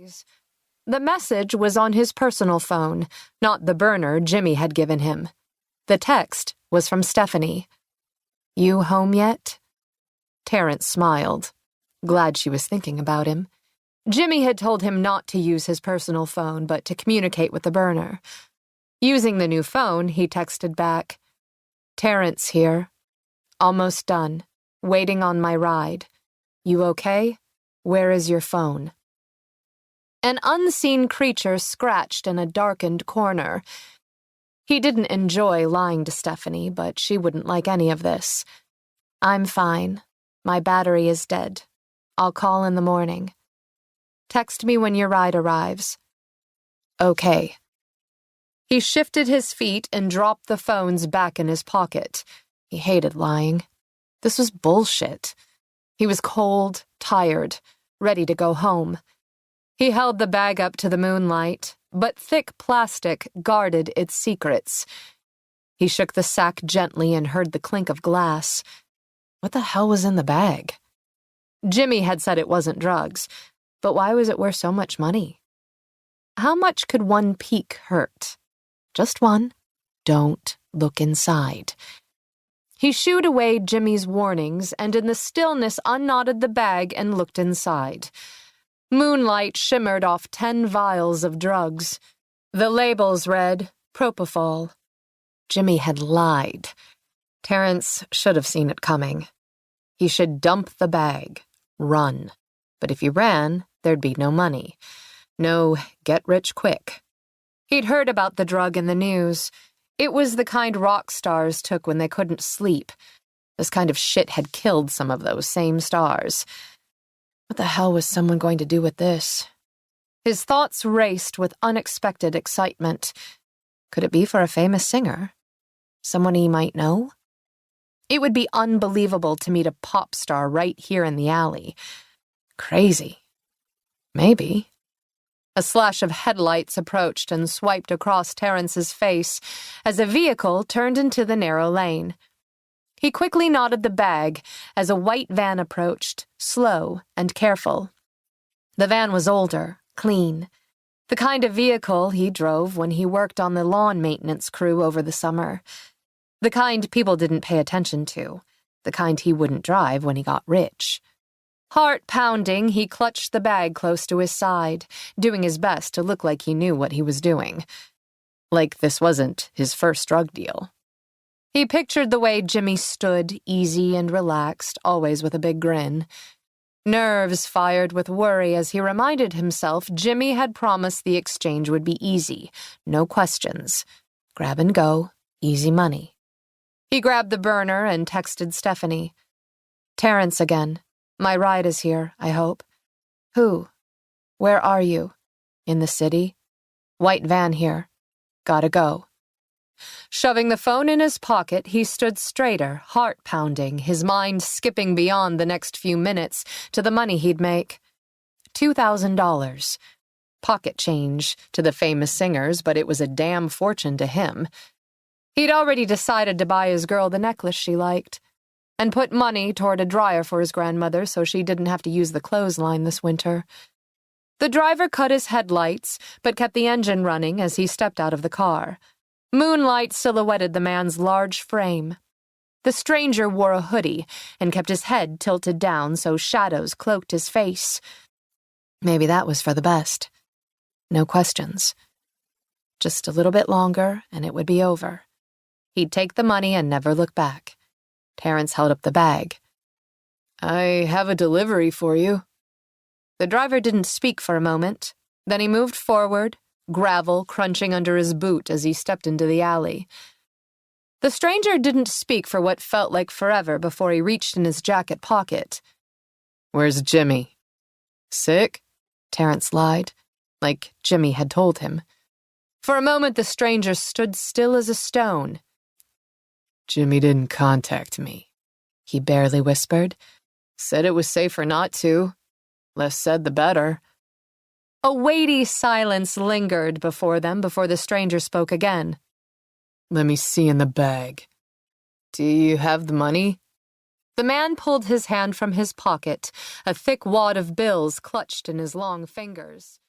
surprise. The message was on his personal phone, not the burner Jimmy had given him. The text was from Stephanie. "You home yet?" Terrence smiled, glad she was thinking about him. Jimmy had told him not to use his personal phone, but to communicate with the burner. Using the new phone, he texted back, "Terrence here. Almost done. Waiting on my ride. You okay? Where is your phone?" An unseen creature scratched in a darkened corner. He didn't enjoy lying to Stephanie, but she wouldn't like any of this. "I'm fine. My battery is dead. I'll call in the morning. Text me when your ride arrives." "Okay." He shifted his feet and dropped the phones back in his pocket. He hated lying. This was bullshit. He was cold, tired, ready to go home. He held the bag up to the moonlight, but thick plastic guarded its secrets. He shook the sack gently and heard the clink of glass. What the hell was in the bag? Jimmy had said it wasn't drugs, but why was it worth so much money? How much could one peek hurt? Just one. Don't look inside. He shooed away Jimmy's warnings and in the stillness unknotted the bag and looked inside. Moonlight shimmered off 10 vials of drugs. The labels read, propofol. Jimmy had lied. Terrence should have seen it coming. He should dump the bag, run. But if he ran, there'd be no money. No get rich quick. He'd heard about the drug in the news. It was the kind rock stars took when they couldn't sleep. This kind of shit had killed some of those same stars. What the hell was someone going to do with this? His thoughts raced with unexpected excitement. Could it be for a famous singer? Someone he might know? It would be unbelievable to meet a pop star right here in the alley. Crazy. Maybe. A slash of headlights approached and swiped across Terrence's face as a vehicle turned into the narrow lane. He quickly knotted the bag as a white van approached, slow and careful. The van was older, clean, the kind of vehicle he drove when he worked on the lawn maintenance crew over the summer. The kind people didn't pay attention to, the kind he wouldn't drive when he got rich. Heart pounding, he clutched the bag close to his side, doing his best to look like he knew what he was doing. Like this wasn't his first drug deal. He pictured the way Jimmy stood, easy and relaxed, always with a big grin. Nerves fired with worry as he reminded himself Jimmy had promised the exchange would be easy, no questions. Grab and go, easy money. He grabbed the burner and texted Stephanie. "Terrence again. My ride is here, I hope." "Who? Where are you?" "In the city. White van here. Gotta go." Shoving the phone in his pocket, he stood straighter, heart pounding, his mind skipping beyond the next few minutes to the money he'd make. $2,000. Pocket change to the famous singers, but it was a damn fortune to him. He'd already decided to buy his girl the necklace she liked, and put money toward a dryer for his grandmother so she didn't have to use the clothesline this winter. The driver cut his headlights, but kept the engine running as he stepped out of the car. Moonlight silhouetted the man's large frame. The stranger wore a hoodie and kept his head tilted down so shadows cloaked his face. Maybe that was for the best. No questions. Just a little bit longer and it would be over. He'd take the money and never look back. Terrence held up the bag. "I have a delivery for you." The driver didn't speak for a moment. Then he moved forward, gravel crunching under his boot as he stepped into the alley. The stranger didn't speak for what felt like forever before he reached in his jacket pocket. "Where's Jimmy?" "Sick?" Terrence lied, like Jimmy had told him. For a moment the stranger stood still as a stone. "Jimmy didn't contact me," he barely whispered. "Said it was safer not to. Less said the better." A weighty silence lingered before the stranger spoke again. "Let me see in the bag. Do you have the money?" The man pulled his hand from his pocket, a thick wad of bills clutched in his long fingers.